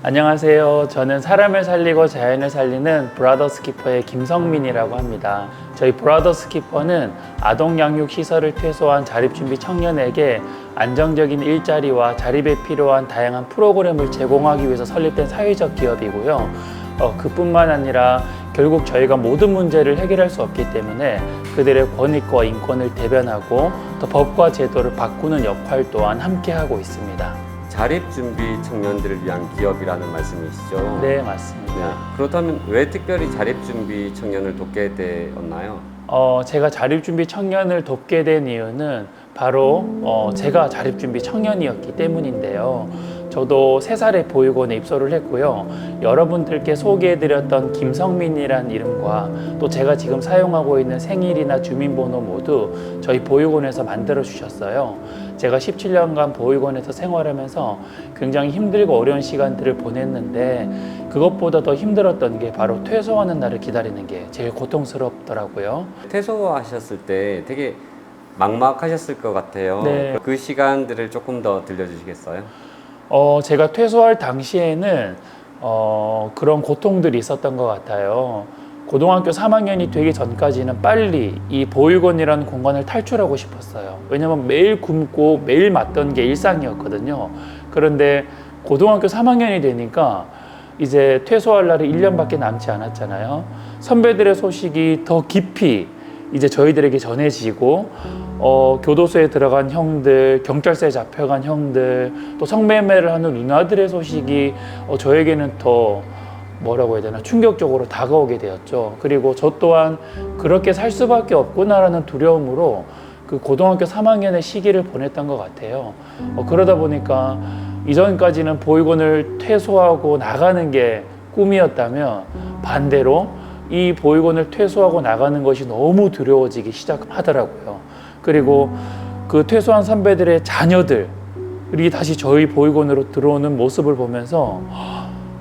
안녕하세요. 저는 사람을 살리고 자연을 살리는 브라더스 키퍼의 김성민이라고 합니다. 저희 브라더스 키퍼는 아동 양육 시설을 퇴소한 자립준비 청년에게 안정적인 일자리와 자립에 필요한 다양한 프로그램을 제공하기 위해서 설립된 사회적 기업이고요. 그뿐만 아니라 결국 저희가 모든 문제를 해결할 수 없기 때문에 그들의 권익과 인권을 대변하고 또 법과 제도를 바꾸는 역할 또한 함께 하고 있습니다. 자립준비 청년들을 위한 기업이라는 말씀이시죠? 네, 맞습니다. 네. 그렇다면 왜 특별히 자립준비 청년을 돕게 되었나요? 제가 자립준비 청년을 돕게 된 이유는 바로 제가 자립준비 청년이었기 때문인데요. 저도 3살에 보육원에 입소를 했고요. 여러분들께 소개해드렸던 김성민이란 이름과 또 제가 지금 사용하고 있는 생일이나 주민번호 모두 저희 보육원에서 만들어 주셨어요. 제가 17년간 보육원에서 생활하면서 굉장히 힘들고 어려운 시간들을 보냈는데 그것보다 더 힘들었던 게 바로 퇴소하는 날을 기다리는 게 제일 고통스럽더라고요. 퇴소하셨을 때 되게 막막하셨을 것 같아요. 네. 그 시간들을 조금 더 들려주시겠어요? 제가 퇴소할 당시에는 그런 고통들이 있었던 것 같아요. 고등학교 3학년이 되기 전까지는 빨리 이 보육원이라는 공간을 탈출하고 싶었어요. 왜냐면 매일 굶고 매일 맞던 게 일상이었거든요. 그런데 고등학교 3학년이 되니까 이제 퇴소할 날이 1년밖에 남지 않았잖아요. 선배들의 소식이 더 깊이 이제 저희들에게 전해지고 교도소에 들어간 형들, 경찰서에 잡혀간 형들, 또 성매매를 하는 누나들의 소식이 저에게는 더 뭐라고 해야 되나 충격적으로 다가오게 되었죠. 그리고 저 또한 그렇게 살 수밖에 없구나라는 두려움으로 그 고등학교 3학년의 시기를 보냈던 것 같아요. 그러다 보니까 이전까지는 보육원을 퇴소하고 나가는 게 꿈이었다면 반대로 이 보육원을 퇴소하고 나가는 것이 너무 두려워지기 시작하더라고요. 그리고 그 퇴소한 선배들의 자녀들이 다시 저희 보육원으로 들어오는 모습을 보면서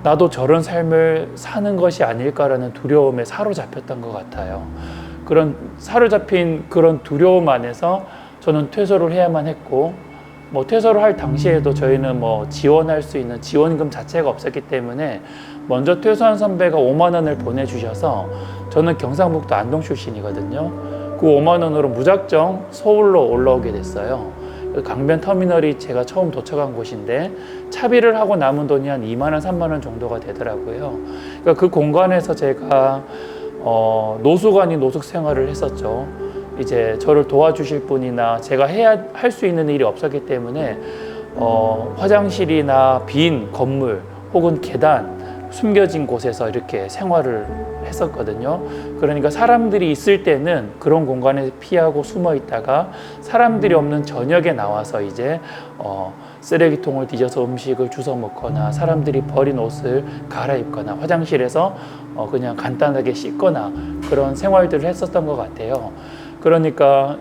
나도 저런 삶을 사는 것이 아닐까라는 두려움에 사로잡혔던 것 같아요. 그런 사로잡힌 그런 두려움 안에서 저는 퇴소를 해야만 했고, 퇴소를 할 당시에도 저희는 지원할 수 있는 지원금 자체가 없었기 때문에 먼저 퇴소한 선배가 5만 원을 보내주셔서 저는 경상북도 안동 출신이거든요. 그 5만 원으로 무작정 서울로 올라오게 됐어요. 강변 터미널이 제가 처음 도착한 곳인데 차비를 하고 남은 돈이 한 2만 원, 3만 원 정도가 되더라고요. 그러니까 그 공간에서 제가 노숙 아닌 노숙 생활을 했었죠. 이제 저를 도와주실 분이나 제가 할 수 있는 일이 없었기 때문에 화장실이나 빈 건물 혹은 계단 숨겨진 곳에서 이렇게 생활을 했었거든요. 그러니까 사람들이 있을 때는 그런 공간에 피하고 숨어 있다가 사람들이 없는 저녁에 나와서 이제 쓰레기통을 뒤져서 음식을 주워 먹거나 사람들이 버린 옷을 갈아입거나 화장실에서 그냥 간단하게 씻거나 그런 생활들을 했었던 것 같아요. 그러니까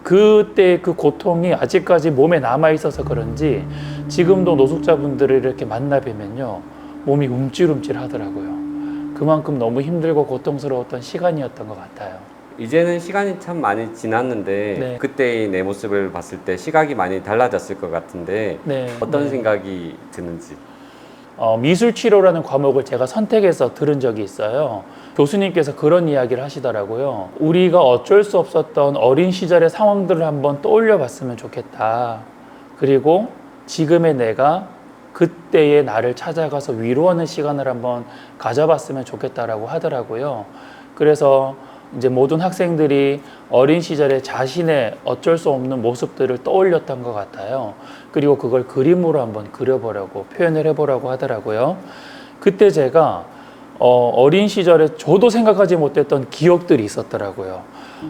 그때 그 고통이 아직까지 몸에 남아 있어서 그런지 지금도 노숙자분들을 이렇게 만나 뵈면요 몸이 움찔움찔 하더라고요. 그만큼 너무 힘들고 고통스러웠던 시간이었던 것 같아요. 이제는 시간이 참 많이 지났는데 네. 그때의 내 모습을 봤을 때 시각이 많이 달라졌을 것 같은데 네. 어떤 생각이 드는지. 미술치료라는 과목을 제가 선택해서 들은 적이 있어요. 교수님께서 그런 이야기를 하시더라고요. 우리가 어쩔 수 없었던 어린 시절의 상황들을 한번 떠올려 봤으면 좋겠다. 그리고 지금의 내가 그때의 나를 찾아가서 위로하는 시간을 한번 가져봤으면 좋겠다라고 하더라고요. 그래서 이제 모든 학생들이 어린 시절에 자신의 어쩔 수 없는 모습들을 떠올렸던 것 같아요. 그리고 그걸 그림으로 한번 그려보라고 표현을 해보라고 하더라고요. 그때 제가 어린 시절에 저도 생각하지 못했던 기억들이 있었더라고요.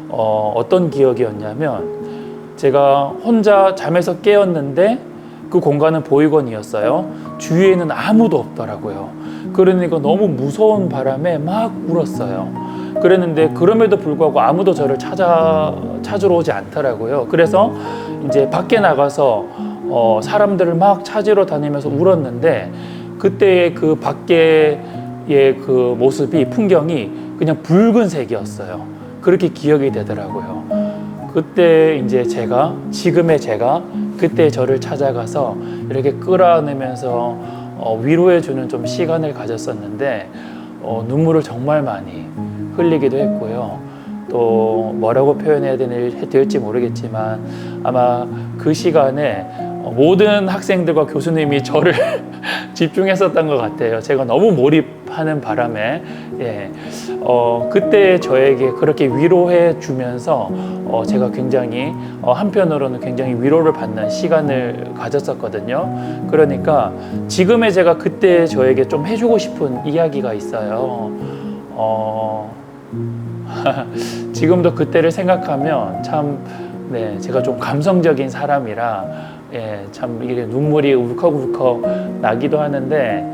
어떤 기억이었냐면 제가 혼자 잠에서 깨었는데 그 공간은 보육원이었어요. 주위에는 아무도 없더라고요. 그러니까 너무 무서운 바람에 막 울었어요. 그랬는데 그럼에도 불구하고 아무도 저를 찾으러 오지 않더라고요. 그래서 이제 밖에 나가서 사람들을 막 찾으러 다니면서 울었는데 그때의 그 밖에의 그 모습이 풍경이 그냥 붉은색이었어요. 그렇게 기억이 되더라고요. 그때 이제 지금의 제가 그때 저를 찾아가서 이렇게 끌어안으면서 위로해주는 좀 시간을 가졌었는데 눈물을 정말 많이 흘리기도 했고요. 또 뭐라고 표현해야 될지 모르겠지만 아마 그 시간에 모든 학생들과 교수님이 저를 집중했었던 것 같아요. 제가 너무 몰입하는 바람에 그때 저에게 그렇게 위로해 주면서 제가 굉장히 한편으로는 굉장히 위로를 받는 시간을 가졌었거든요. 그러니까 지금의 제가 그때 저에게 좀 해주고 싶은 이야기가 있어요. 지금도 그때를 생각하면 참 제가 좀 감성적인 사람이라 참 이게 눈물이 울컥울컥 나기도 하는데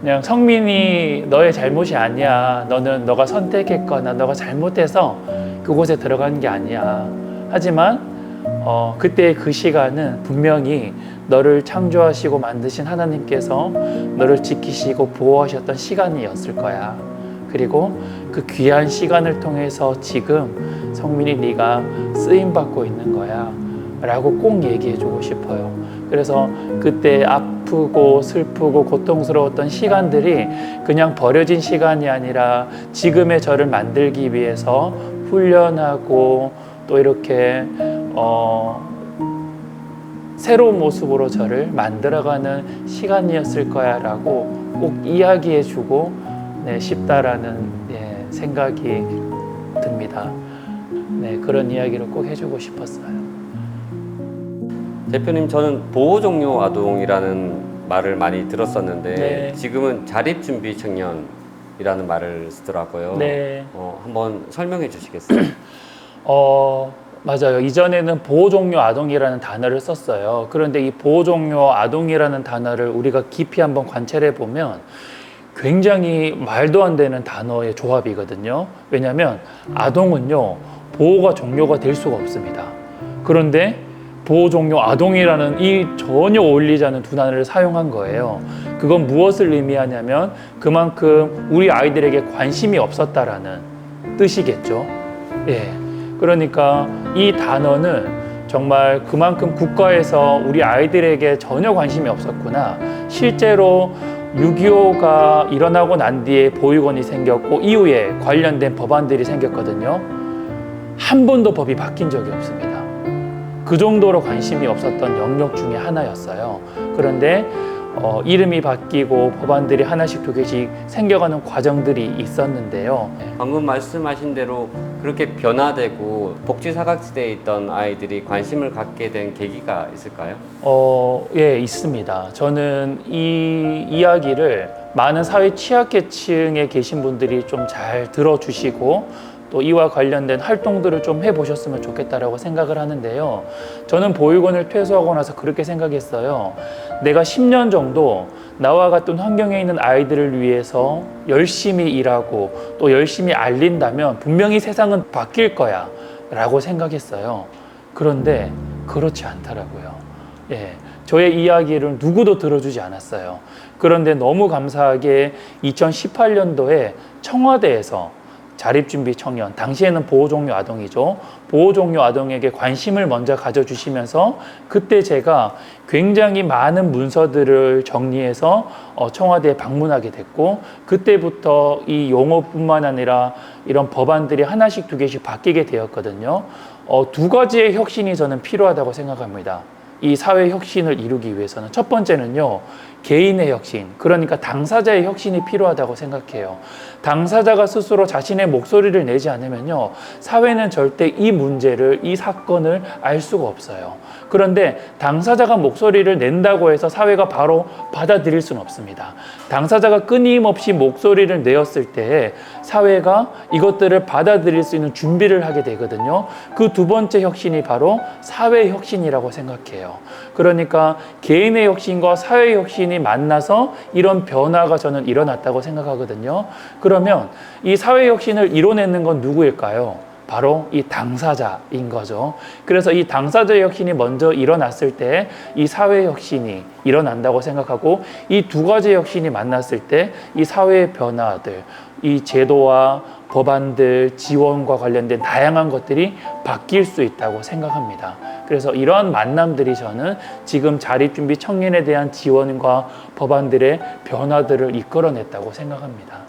그냥 성민이 너의 잘못이 아니야. 너가 선택했거나 너가 잘못해서 그곳에 들어간 게 아니야. 하지만 그때 그 시간은 분명히 너를 창조하시고 만드신 하나님께서 너를 지키시고 보호하셨던 시간이었을 거야. 그리고 그 귀한 시간을 통해서 지금 성민이 네가 쓰임 받고 있는 거야 라고 꼭 얘기해 주고 싶어요. 그래서 그때 아프고 슬프고 고통스러웠던 시간들이 그냥 버려진 시간이 아니라 지금의 저를 만들기 위해서 훈련하고 또 이렇게 새로운 모습으로 저를 만들어가는 시간이었을 거야 라고 꼭 이야기해 주고 싶다라는 생각이 듭니다. 그런 이야기를 꼭 해주고 싶었어요. 대표님, 저는 보호 종료 아동이라는 말을 많이 들었었는데 지금은 자립 준비 청년이라는 말을 쓰더라고요. 한번 설명해 주시겠어요? 맞아요. 이전에는 보호종료 아동이라는 단어를 썼어요. 그런데 이 보호종료 아동이라는 단어를 우리가 깊이 한번 관찰해 보면 굉장히 말도 안 되는 단어의 조합이거든요. 왜냐하면 아동은요, 보호가 종료가 될 수가 없습니다. 그런데 보호종료 아동이라는 이 전혀 어울리지 않는 두 단어를 사용한 거예요. 그건 무엇을 의미하냐면 그만큼 우리 아이들에게 관심이 없었다라는 뜻이겠죠. 그러니까 이 단어는 정말 그만큼 국가에서 우리 아이들에게 전혀 관심이 없었구나. 실제로 6.25가 일어나고 난 뒤에 보육원이 생겼고 이후에 관련된 법안들이 생겼거든요. 한 번도 법이 바뀐 적이 없습니다. 그 정도로 관심이 없었던 영역 중에 하나였어요. 그런데 이름이 바뀌고 법안들이 하나씩 두 개씩 생겨가는 과정들이 있었는데요. 방금 말씀하신 대로 그렇게 변화되고 복지 사각지대에 있던 아이들이 관심을 갖게 된 계기가 있을까요? 있습니다. 저는 이 이야기를 많은 사회 취약계층에 계신 분들이 좀 잘 들어주시고 또 이와 관련된 활동들을 좀 해보셨으면 좋겠다라고 생각을 하는데요. 저는 보육원을 퇴소하고 나서 그렇게 생각했어요. 내가 10년 정도 나와 같은 환경에 있는 아이들을 위해서 열심히 일하고 또 열심히 알린다면 분명히 세상은 바뀔 거야 라고 생각했어요. 그런데 그렇지 않더라고요. 저의 이야기를 누구도 들어주지 않았어요. 그런데 너무 감사하게 2018년도에 청와대에서 자립준비 청년, 당시에는 보호종료 아동이죠. 보호종료 아동에게 관심을 먼저 가져주시면서 그때 제가 굉장히 많은 문서들을 정리해서 청와대에 방문하게 됐고 그때부터 이 용어뿐만 아니라 이런 법안들이 하나씩 두 개씩 바뀌게 되었거든요. 두 가지의 혁신이 저는 필요하다고 생각합니다. 이 사회 혁신을 이루기 위해서는 첫 번째는요, 개인의 혁신, 그러니까 당사자의 혁신이 필요하다고 생각해요. 당사자가 스스로 자신의 목소리를 내지 않으면요, 사회는 절대 이 문제를, 이 사건을 알 수가 없어요. 그런데 당사자가 목소리를 낸다고 해서 사회가 바로 받아들일 수는 없습니다. 당사자가 끊임없이 목소리를 내었을 때 사회가 이것들을 받아들일 수 있는 준비를 하게 되거든요. 그 두 번째 혁신이 바로 사회 혁신이라고 생각해요. 그러니까 개인의 혁신과 사회 혁신이 만나서 이런 변화가 저는 일어났다고 생각하거든요. 그러면 이 사회 혁신을 이뤄내는 건 누구일까요? 바로 이 당사자인 거죠. 그래서 이 당사자의 혁신이 먼저 일어났을 때 이 사회 혁신이 일어난다고 생각하고 이 두 가지 혁신이 만났을 때 이 사회의 변화들, 이 제도와 법안들, 지원과 관련된 다양한 것들이 바뀔 수 있다고 생각합니다. 그래서 이러한 만남들이 저는 지금 자립준비 청년에 대한 지원과 법안들의 변화들을 이끌어냈다고 생각합니다.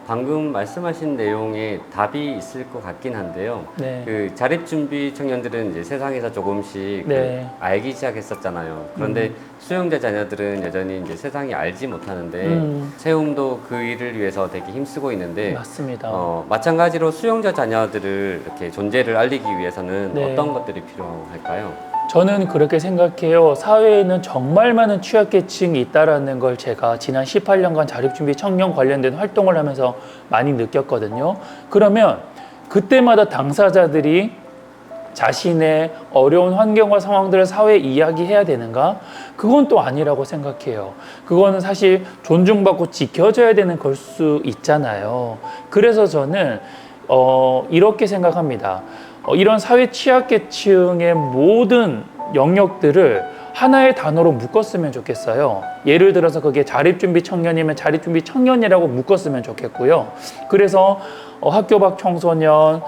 방금 말씀하신 내용에 답이 있을 것 같긴 한데요. 네. 그 자립준비 청년들은 이제 세상에서 조금씩 네. 알기 시작했었잖아요. 그런데 수용자 자녀들은 여전히 이제 세상이 알지 못하는데 세움도 그 일을 위해서 되게 힘쓰고 있는데 맞습니다. 마찬가지로 수용자 자녀들을 이렇게 존재를 알리기 위해서는 네. 어떤 것들이 필요할까요? 저는 그렇게 생각해요. 사회에는 정말 많은 취약계층이 있다라는 걸 제가 지난 18년간 자립준비 청년 관련된 활동을 하면서 많이 느꼈거든요. 그러면 그때마다 당사자들이 자신의 어려운 환경과 상황들을 사회에 이야기해야 되는가? 그건 또 아니라고 생각해요. 그거는 사실 존중받고 지켜져야 되는 걸 수 있잖아요. 그래서 저는 이렇게 생각합니다. 이런 사회 취약계층의 모든 영역들을 하나의 단어로 묶었으면 좋겠어요. 예를 들어서 그게 자립준비 청년이면 자립준비 청년이라고 묶었으면 좋겠고요. 그래서 학교 밖 청소년,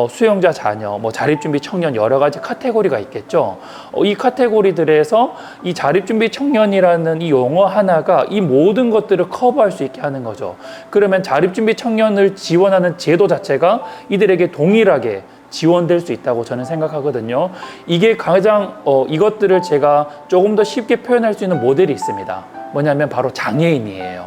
수용자 자녀, 뭐 자립준비 청년 여러 가지 카테고리가 있겠죠. 이 카테고리들에서 이 자립준비 청년이라는 이 용어 하나가 이 모든 것들을 커버할 수 있게 하는 거죠. 그러면 자립준비 청년을 지원하는 제도 자체가 이들에게 동일하게 지원될 수 있다고 저는 생각하거든요. 이게 가장 이것들을 제가 조금 더 쉽게 표현할 수 있는 모델이 있습니다. 뭐냐면 바로 장애인이에요.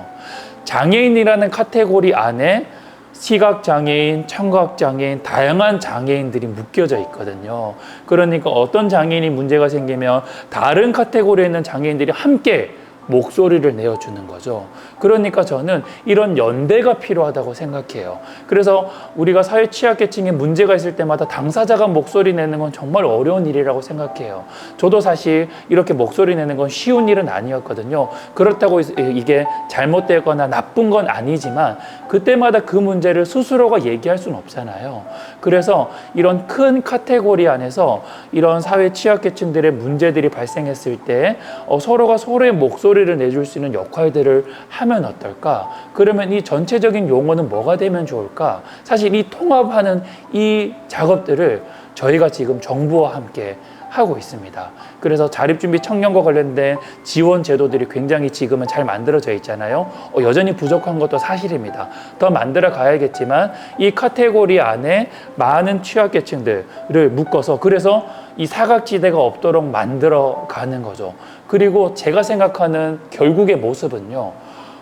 장애인이라는 카테고리 안에 시각장애인, 청각장애인, 다양한 장애인들이 묶여져 있거든요. 그러니까 어떤 장애인이 문제가 생기면 다른 카테고리에 있는 장애인들이 함께 목소리를 내어주는 거죠. 그러니까 저는 이런 연대가 필요하다고 생각해요. 그래서 우리가 사회 취약계층에 문제가 있을 때마다 당사자가 목소리 내는 건 정말 어려운 일이라고 생각해요. 저도 사실 이렇게 목소리 내는 건 쉬운 일은 아니었거든요. 그렇다고 이게 잘못되거나 나쁜 건 아니지만 그때마다 그 문제를 스스로가 얘기할 수는 없잖아요. 그래서 이런 큰 카테고리 안에서 이런 사회 취약계층들의 문제들이 발생했을 때 서로가 서로의 목소리를 내줄 수 있는 역할들을 하면 어떨까? 그러면 이 전체적인 용어는 뭐가 되면 좋을까? 사실 이 통합하는 이 작업들을 저희가 지금 정부와 함께 하고 있습니다. 그래서 자립준비 청년과 관련된 지원 제도들이 굉장히 지금은 잘 만들어져 있잖아요. 여전히 부족한 것도 사실입니다. 더 만들어 가야겠지만 이 카테고리 안에 많은 취약계층들을 묶어서 그래서 이 사각지대가 없도록 만들어 가는 거죠. 그리고 제가 생각하는 결국의 모습은요.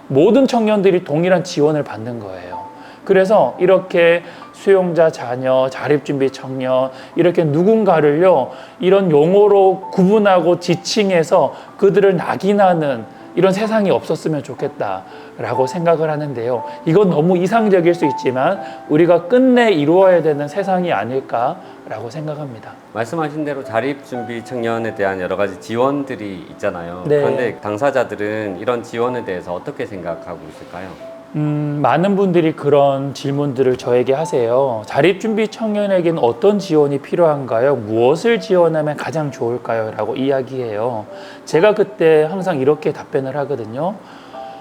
모든 청년들이 동일한 지원을 받는 거예요. 그래서 이렇게 수용자 자녀, 자립준비 청년 이렇게 누군가를요 이런 용어로 구분하고 지칭해서 그들을 낙인하는 이런 세상이 없었으면 좋겠다라고 생각을 하는데요. 이건 너무 이상적일 수 있지만 우리가 끝내 이루어야 되는 세상이 아닐까라고 생각합니다. 말씀하신 대로 자립준비 청년에 대한 여러 가지 지원들이 있잖아요. 네. 그런데 당사자들은 이런 지원에 대해서 어떻게 생각하고 있을까요? 많은 분들이 그런 질문들을 저에게 하세요. 자립준비 청년에게는 어떤 지원이 필요한가요? 무엇을 지원하면 가장 좋을까요? 라고 이야기해요. 제가 그때 항상 이렇게 답변을 하거든요.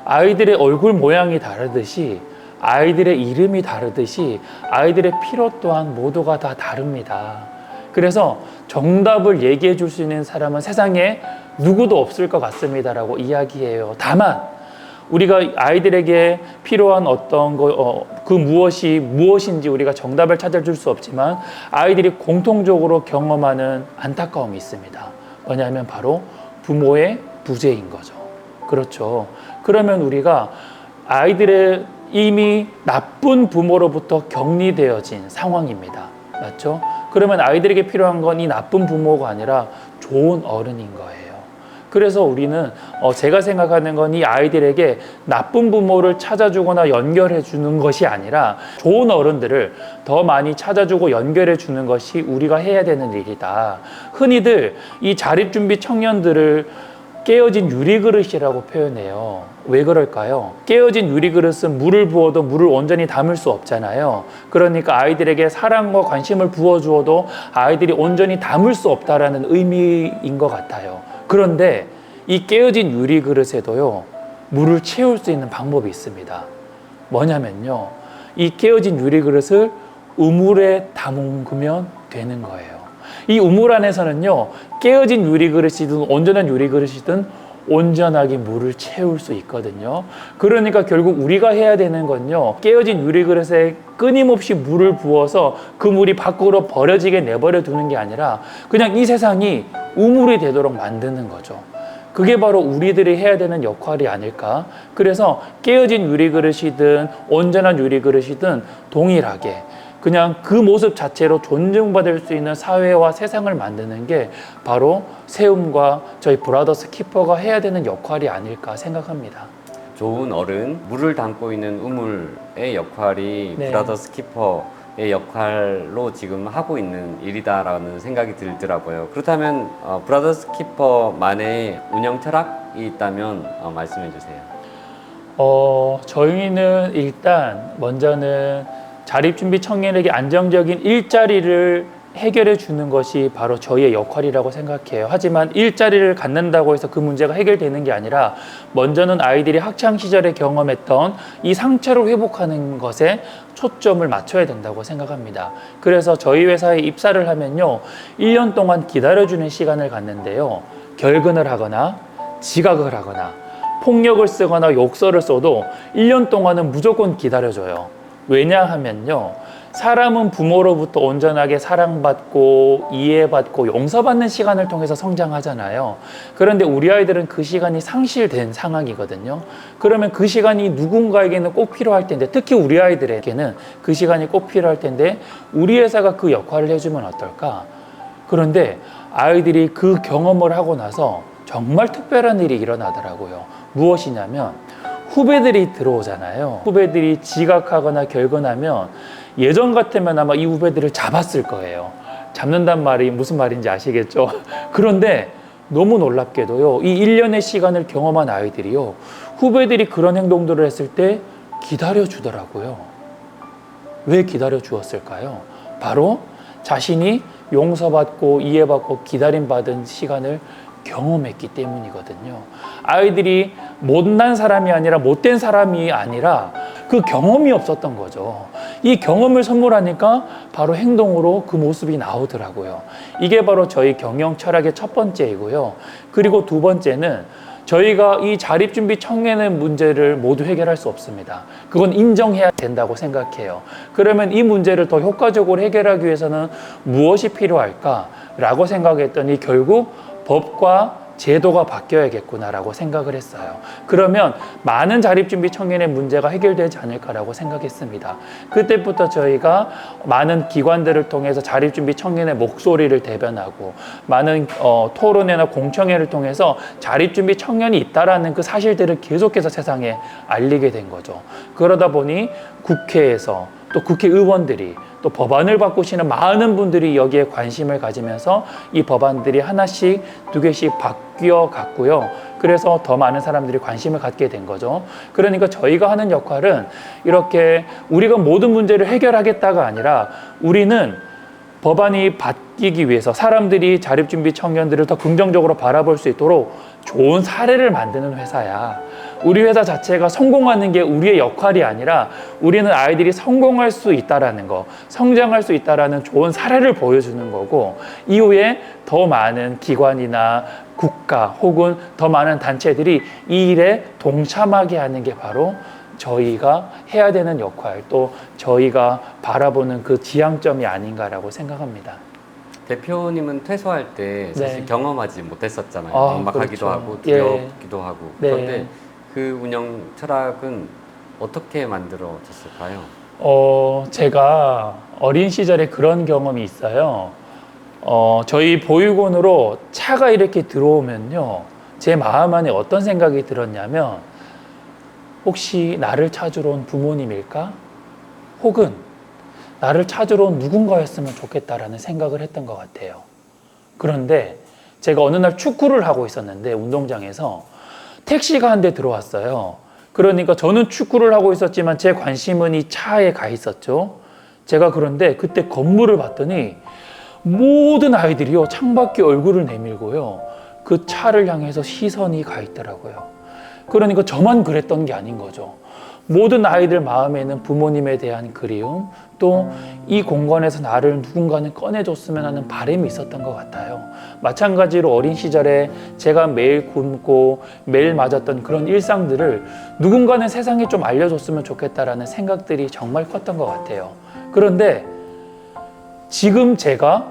아이들의 얼굴 모양이 다르듯이 아이들의 이름이 다르듯이 아이들의 필요 또한 모두가 다 다릅니다. 그래서 정답을 얘기해 줄 수 있는 사람은 세상에 누구도 없을 것 같습니다라고 이야기해요. 다만 우리가 아이들에게 필요한 어떤 그 무엇인지 우리가 정답을 찾아줄 수 없지만 아이들이 공통적으로 경험하는 안타까움이 있습니다. 뭐냐면 바로 부모의 부재인 거죠. 그렇죠. 그러면 우리가 아이들의 이미 나쁜 부모로부터 격리되어진 상황입니다. 맞죠? 그러면 아이들에게 필요한 건 이 나쁜 부모가 아니라 좋은 어른인 거예요. 그래서 우리는 제가 생각하는 건 이 아이들에게 나쁜 부모를 찾아주거나 연결해 주는 것이 아니라 좋은 어른들을 더 많이 찾아주고 연결해 주는 것이 우리가 해야 되는 일이다. 흔히들 이 자립준비 청년들을 깨어진 유리그릇이라고 표현해요. 왜 그럴까요? 깨어진 유리그릇은 물을 부어도 물을 온전히 담을 수 없잖아요. 그러니까 아이들에게 사랑과 관심을 부어주어도 아이들이 온전히 담을 수 없다라는 의미인 것 같아요. 그런데 이 깨어진 유리그릇에도요, 물을 채울 수 있는 방법이 있습니다. 뭐냐면요, 이 깨어진 유리 그릇을 우물에 담그면 되는 거예요. 이 우물 안에서는요, 깨어진 유리 그릇이든 온전한 유리 그릇이든 온전하게 물을 채울 수 있거든요. 그러니까 결국 우리가 해야 되는 건요, 깨어진 유리 그릇에 끊임없이 물을 부어서 그 물이 밖으로 버려지게 내버려 두는 게 아니라 그냥 이 세상이 우물이 되도록 만드는 거죠. 그게 바로 우리들이 해야 되는 역할이 아닐까. 그래서 깨어진 유리 그릇이든 온전한 유리 그릇이든 동일하게 그냥 그 모습 자체로 존중받을 수 있는 사회와 세상을 만드는 게 바로 세움과 저희 브라더스 키퍼가 해야 되는 역할이 아닐까 생각합니다. 좋은 어른, 물을 담고 있는 우물의 역할이 네. 브라더스 키퍼의 역할로 지금 하고 있는 일이다라는 생각이 들더라고요. 그렇다면 브라더스 키퍼만의 운영 철학이 있다면 말씀해 주세요. 저희는 일단 먼저는 자립준비 청년에게 안정적인 일자리를 해결해 주는 것이 바로 저희의 역할이라고 생각해요. 하지만 일자리를 갖는다고 해서 그 문제가 해결되는 게 아니라 먼저는 아이들이 학창 시절에 경험했던 이 상처를 회복하는 것에 초점을 맞춰야 된다고 생각합니다. 그래서 저희 회사에 입사를 하면요, 1년 동안 기다려주는 시간을 갖는데요, 결근을 하거나 지각을 하거나 폭력을 쓰거나 욕설을 써도 1년 동안은 무조건 기다려줘요. 왜냐하면요, 사람은 부모로부터 온전하게 사랑받고 이해받고 용서받는 시간을 통해서 성장하잖아요. 그런데 우리 아이들은 그 시간이 상실된 상황이거든요. 그러면 그 시간이 누군가에게는 꼭 필요할 텐데, 특히 우리 아이들에게는 그 시간이 꼭 필요할 텐데 우리 회사가 그 역할을 해주면 어떨까? 그런데 아이들이 그 경험을 하고 나서 정말 특별한 일이 일어나더라고요. 무엇이냐면 후배들이 들어오잖아요. 후배들이 지각하거나 결근하면 예전 같으면 아마 이 후배들을 잡았을 거예요. 잡는단 말이 무슨 말인지 아시겠죠? 그런데 너무 놀랍게도요, 이 1년의 시간을 경험한 아이들이요, 후배들이 그런 행동들을 했을 때 기다려 주더라고요. 왜 기다려 주었을까요? 바로 자신이 용서받고 이해받고 기다림받은 시간을 경험했기 때문이거든요. 아이들이 못난 사람이 아니라 못된 사람이 아니라 그 경험이 없었던 거죠. 이 경험을 선물하니까 바로 행동으로 그 모습이 나오더라고요. 이게 바로 저희 경영 철학의 첫 번째이고요. 그리고 두 번째는 저희가 이 자립준비 청년의 문제를 모두 해결할 수 없습니다. 그건 인정해야 된다고 생각해요. 그러면 이 문제를 더 효과적으로 해결하기 위해서는 무엇이 필요할까라고 생각했더니 결국 법과 제도가 바뀌어야겠구나라고 생각을 했어요. 그러면 많은 자립준비 청년의 문제가 해결되지 않을까라고 생각했습니다. 그때부터 저희가 많은 기관들을 통해서 자립준비 청년의 목소리를 대변하고 많은 토론회나 공청회를 통해서 자립준비 청년이 있다라는 그 사실들을 계속해서 세상에 알리게 된 거죠. 그러다 보니 국회에서 또 국회의원들이 또 법안을 바꾸시는 많은 분들이 여기에 관심을 가지면서 이 법안들이 하나씩 두 개씩 바뀌어 갔고요. 그래서 더 많은 사람들이 관심을 갖게 된 거죠. 그러니까 저희가 하는 역할은 이렇게 우리가 모든 문제를 해결하겠다가 아니라 우리는 법안이 바뀌기 위해서 사람들이 자립준비 청년들을 더 긍정적으로 바라볼 수 있도록 좋은 사례를 만드는 회사야. 우리 회사 자체가 성공하는 게 우리의 역할이 아니라 우리는 아이들이 성공할 수 있다라는 거, 성장할 수 있다라는 좋은 사례를 보여주는 거고, 이후에 더 많은 기관이나 국가 혹은 더 많은 단체들이 이 일에 동참하게 하는 게 바로 저희가 해야 되는 역할, 또 저희가 바라보는 그 지향점이 아닌가라고 생각합니다. 대표님은 퇴소할 때 사실 네. 경험하지 못했었잖아요. 아, 막막하기도 그렇죠. 하고 예. 두렵기도 하고. 네. 그런데 그 운영 철학은 어떻게 만들어졌을까요? 제가 어린 시절에 그런 경험이 있어요. 저희 보육원으로 차가 이렇게 들어오면요, 제 마음 안에 어떤 생각이 들었냐면, 혹시 나를 찾으러 온 부모님일까? 혹은 나를 찾으러 온 누군가였으면 좋겠다라는 생각을 했던 것 같아요. 그런데 제가 어느 날 축구를 하고 있었는데 운동장에서 택시가 한 대 들어왔어요. 그러니까 저는 축구를 하고 있었지만 제 관심은 이 차에 가 있었죠. 제가 그런데 그때 건물을 봤더니 모든 아이들이요, 창밖에 얼굴을 내밀고요, 그 차를 향해서 시선이 가 있더라고요. 그러니까 저만 그랬던 게 아닌 거죠. 모든 아이들 마음에는 부모님에 대한 그리움, 또 이 공간에서 나를 누군가는 꺼내줬으면 하는 바람이 있었던 것 같아요. 마찬가지로 어린 시절에 제가 매일 굶고 매일 맞았던 그런 일상들을 누군가는 세상에 좀 알려줬으면 좋겠다라는 생각들이 정말 컸던 것 같아요. 그런데 지금 제가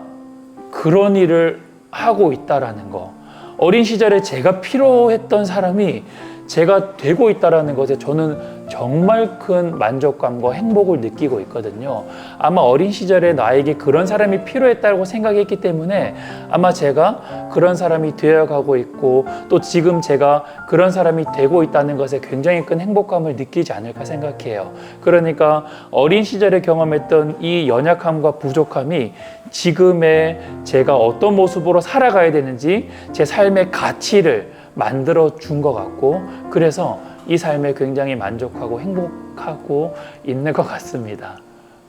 그런 일을 하고 있다라는 거, 어린 시절에 제가 필요했던 사람이 제가 되고 있다는 것에 저는 정말 큰 만족감과 행복을 느끼고 있거든요. 아마 어린 시절에 나에게 그런 사람이 필요했다고 생각했기 때문에 아마 제가 그런 사람이 되어가고 있고 또 지금 제가 그런 사람이 되고 있다는 것에 굉장히 큰 행복감을 느끼지 않을까 생각해요. 그러니까 어린 시절에 경험했던 이 연약함과 부족함이 지금의 제가 어떤 모습으로 살아가야 되는지 제 삶의 가치를 만들어 준 것 같고, 그래서 이 삶에 굉장히 만족하고 행복하고 있는 것 같습니다.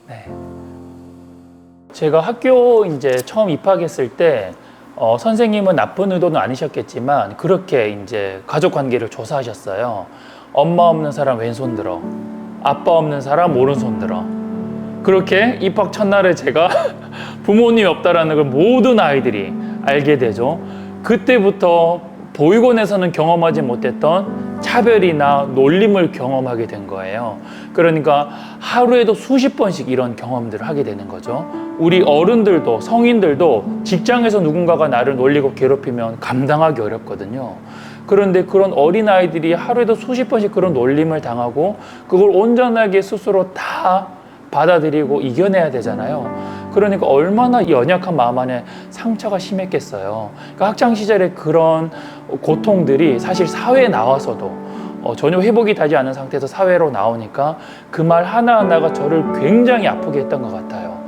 네. 제가 학교 이제 처음 입학했을 때 선생님은 나쁜 의도는 아니셨겠지만 그렇게 이제 가족 관계를 조사하셨어요. 엄마 없는 사람 왼손 들어, 아빠 없는 사람 오른손 들어. 그렇게 입학 첫날에 제가 부모님이 없다라는 걸 모든 아이들이 알게 되죠. 그때부터 보육원에서는 경험하지 못했던 차별이나 놀림을 경험하게 된 거예요. 그러니까 하루에도 수십 번씩 이런 경험들을 하게 되는 거죠. 우리 어른들도 성인들도 직장에서 누군가가 나를 놀리고 괴롭히면 감당하기 어렵거든요. 그런데 그런 어린아이들이 하루에도 수십 번씩 그런 놀림을 당하고 그걸 온전하게 스스로 다 받아들이고 이겨내야 되잖아요. 그러니까 얼마나 연약한 마음 안에 상처가 심했겠어요. 그러니까 학창 시절에 그런 고통들이 사실 사회에 나와서도 전혀 회복이 되지 않은 상태에서 사회로 나오니까 그 말 하나하나가 저를 굉장히 아프게 했던 것 같아요.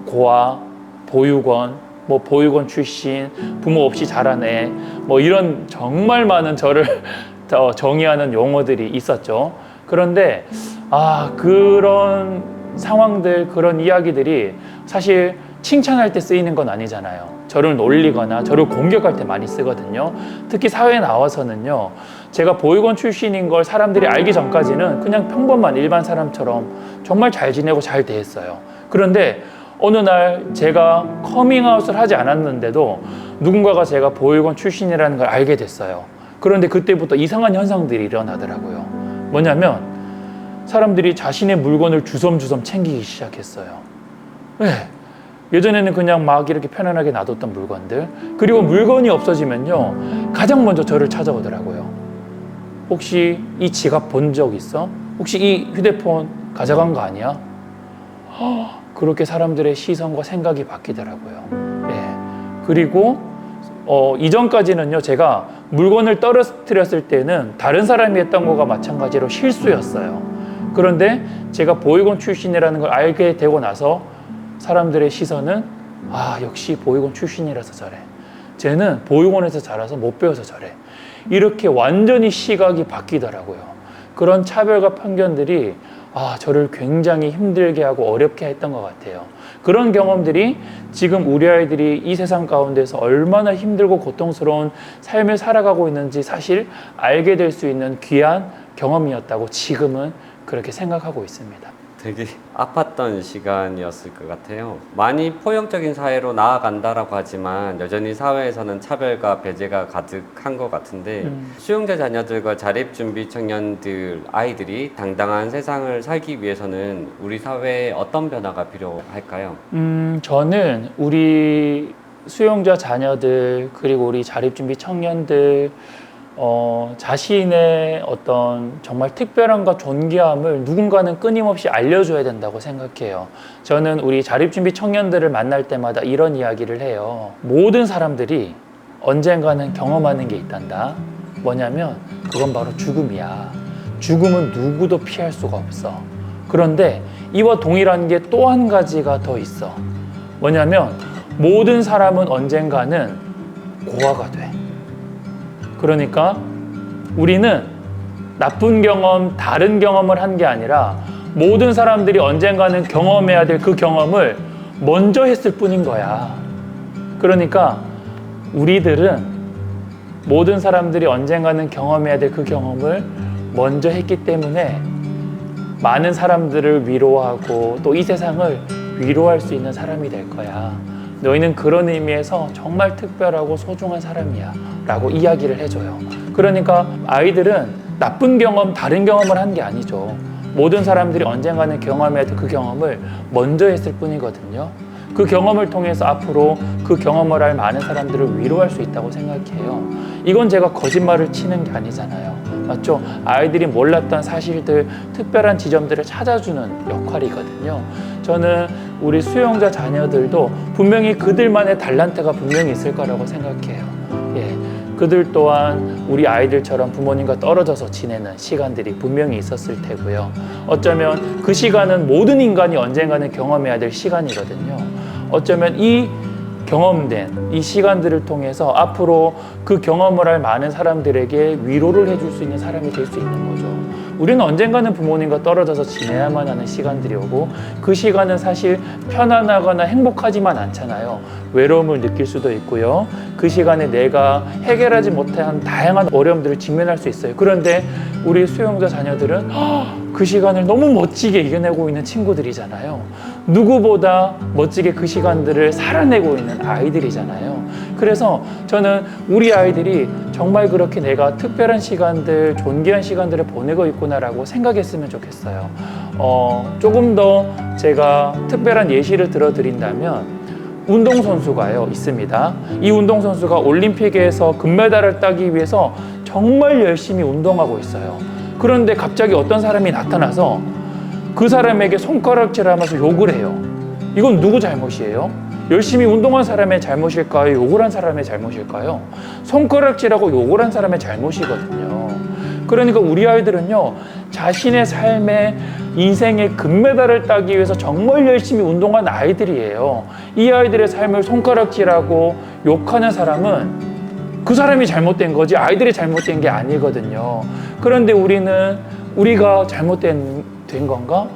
고아, 보육원, 뭐 보육원 출신, 부모 없이 자란 애, 뭐 이런 정말 많은 저를 정의하는 용어들이 있었죠. 그런데 그런 상황들, 그런 이야기들이 사실 칭찬할 때 쓰이는 건 아니잖아요. 저를 놀리거나 저를 공격할 때 많이 쓰거든요. 특히 사회에 나와서는요, 제가 보육원 출신인 걸 사람들이 알기 전까지는 그냥 평범한 일반 사람처럼 정말 잘 지내고 잘 대했어요. 그런데 어느 날 제가 커밍아웃을 하지 않았는데도 누군가가 제가 보육원 출신이라는 걸 알게 됐어요. 그런데 그때부터 이상한 현상들이 일어나더라고요. 뭐냐면 사람들이 자신의 물건을 주섬주섬 챙기기 시작했어요. 네. 예전에는 그냥 막 이렇게 편안하게 놔뒀던 물건들, 그리고 물건이 없어지면요 가장 먼저 저를 찾아오더라고요. 혹시 이 지갑 본 적 있어? 혹시 이 휴대폰 가져간 거 아니야? 그렇게 사람들의 시선과 생각이 바뀌더라고요. 네. 그리고 이전까지는요 제가 물건을 떨어뜨렸을 때는 다른 사람이 했던 거가 마찬가지로 실수였어요. 그런데 제가 보육원 출신이라는 걸 알게 되고 나서 사람들의 시선은 역시 보육원 출신이라서 저래, 쟤는 보육원에서 자라서 못 배워서 저래, 이렇게 완전히 시각이 바뀌더라고요. 그런 차별과 편견들이 저를 굉장히 힘들게 하고 어렵게 했던 것 같아요. 그런 경험들이 지금 우리 아이들이 이 세상 가운데서 얼마나 힘들고 고통스러운 삶을 살아가고 있는지 사실 알게 될 수 있는 귀한 경험이었다고 지금은 그렇게 생각하고 있습니다. 되게 아팠던 시간이었을 것 같아요. 많이 포용적인 사회로 나아간다라고 하지만 여전히 사회에서는 차별과 배제가 가득한 것 같은데 수용자 자녀들과 자립준비 청년들, 아이들이 당당한 세상을 살기 위해서는 우리 사회에 어떤 변화가 필요할까요? 저는 우리 수용자 자녀들 그리고 우리 자립준비 청년들 자신의 어떤 정말 특별함과 존귀함을 누군가는 끊임없이 알려줘야 된다고 생각해요. 저는 우리 자립준비 청년들을 만날 때마다 이런 이야기를 해요. 모든 사람들이 언젠가는 경험하는 게 있단다. 뭐냐면 그건 바로 죽음이야. 죽음은 누구도 피할 수가 없어. 그런데 이와 동일한 게 또 한 가지가 더 있어. 뭐냐면 모든 사람은 언젠가는 고아가 돼. 그러니까 우리는 나쁜 경험, 다른 경험을 한 게 아니라 모든 사람들이 언젠가는 경험해야 될 그 경험을 먼저 했을 뿐인 거야. 그러니까 우리들은 모든 사람들이 언젠가는 경험해야 될 그 경험을 먼저 했기 때문에 많은 사람들을 위로하고 또 이 세상을 위로할 수 있는 사람이 될 거야. 너희는 그런 의미에서 정말 특별하고 소중한 사람이야 라고 이야기를 해줘요. 그러니까 아이들은 나쁜 경험, 다른 경험을 한 게 아니죠. 모든 사람들이 언젠가는 경험해야 될 그 경험을 먼저 했을 뿐이거든요. 그 경험을 통해서 앞으로 그 경험을 할 많은 사람들을 위로할 수 있다고 생각해요. 이건 제가 거짓말을 치는 게 아니잖아요. 맞죠? 아이들이 몰랐던 사실들, 특별한 지점들을 찾아주는 역할이거든요. 저는 우리 수용자 자녀들도 분명히 그들만의 달란트가 분명히 있을 거라고 생각해요. 예. 그들 또한 우리 아이들처럼 부모님과 떨어져서 지내는 시간들이 분명히 있었을 테고요. 어쩌면 그 시간은 모든 인간이 언젠가는 경험해야 될 시간이거든요. 어쩌면 이 경험된 이 시간들을 통해서 앞으로 그 경험을 할 많은 사람들에게 위로를 해줄 수 있는 사람이 될 수 있는 거죠. 우리는 언젠가는 부모님과 떨어져서 지내야만 하는 시간들이 오고 그 시간은 사실 편안하거나 행복하지만 않잖아요. 외로움을 느낄 수도 있고요. 그 시간에 내가 해결하지 못한 다양한 어려움들을 직면할 수 있어요. 그런데 우리 수용자 자녀들은 그 시간을 너무 멋지게 이겨내고 있는 친구들이잖아요. 누구보다 멋지게 그 시간들을 살아내고 있는 아이들이잖아요. 그래서 저는 우리 아이들이 정말 그렇게 내가 특별한 시간들, 존귀한 시간들을 보내고 있구나라고 생각했으면 좋겠어요. 조금 더 제가 특별한 예시를 들어드린다면 운동선수가요 있습니다. 이 운동선수가 올림픽에서 금메달을 따기 위해서 정말 열심히 운동하고 있어요. 그런데 갑자기 어떤 사람이 나타나서 그 사람에게 손가락질하면서 욕을 해요. 이건 누구 잘못이에요? 열심히 운동한 사람의 잘못일까요? 욕을 한 사람의 잘못일까요? 손가락질하고 욕을 한 사람의 잘못이거든요. 그러니까 우리 아이들은요, 자신의 삶의 인생의 금메달을 따기 위해서 정말 열심히 운동한 아이들이에요. 이 아이들의 삶을 손가락질하고 욕하는 사람은 그 사람이 잘못된 거지 아이들이 잘못된 게 아니거든요. 그런데 우리가 잘못된 건가?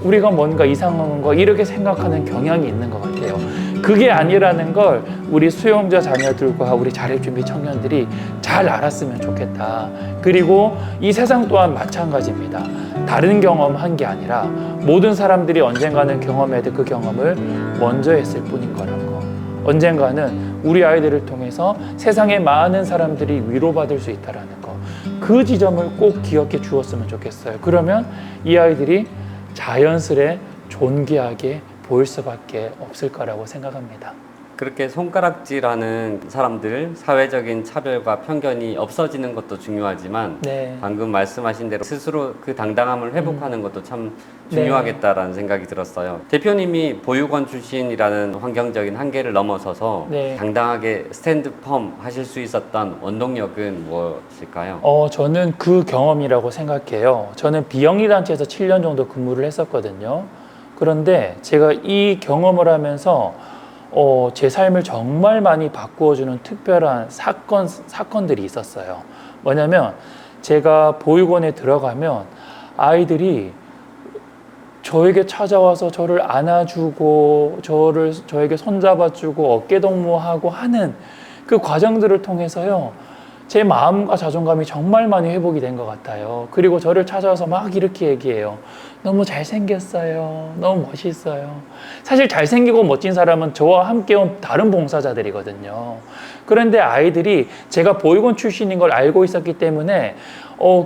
우리가 뭔가 이상한 건가? 이렇게 생각하는 경향이 있는 것 같아요. 그게 아니라는 걸 우리 수용자 자녀들과 우리 자립준비 청년들이 잘 알았으면 좋겠다. 그리고 이 세상 또한 마찬가지입니다. 다른 경험한 게 아니라 모든 사람들이 언젠가는 경험해야 될 그 경험을 먼저 했을 뿐인 거라는 거. 언젠가는 우리 아이들을 통해서 세상의 많은 사람들이 위로받을 수 있다는 거. 그 지점을 꼭 기억해 주었으면 좋겠어요. 그러면 이 아이들이 자연스레 존귀하게 보일 수밖에 없을 거라고 생각합니다. 그렇게 손가락질하는 사람들, 사회적인 차별과 편견이 없어지는 것도 중요하지만 네. 방금 말씀하신 대로 스스로 그 당당함을 회복하는 것도 참 중요하겠다라는 생각이 들었어요. 대표님이 보육원 출신이라는 환경적인 한계를 넘어서서 네. 당당하게 스탠드 펌 하실 수 있었던 원동력은 무엇일까요? 저는 그 경험이라고 생각해요. 저는 비영리 단체에서 7년 정도 근무를 했었거든요. 그런데 제가 이 경험을 하면서 제 삶을 정말 많이 바꾸어주는 특별한 사건들이 있었어요. 뭐냐면 제가 보육원에 들어가면 아이들이 저에게 찾아와서 저를 안아주고 저에게 손잡아주고 어깨동무하고 하는 그 과정들을 통해서요. 제 마음과 자존감이 정말 많이 회복이 된 것 같아요. 그리고 저를 찾아와서 막 이렇게 얘기해요. 너무 잘생겼어요. 너무 멋있어요. 사실 잘생기고 멋진 사람은 저와 함께 온 다른 봉사자들이거든요. 그런데 아이들이 제가 보육원 출신인 걸 알고 있었기 때문에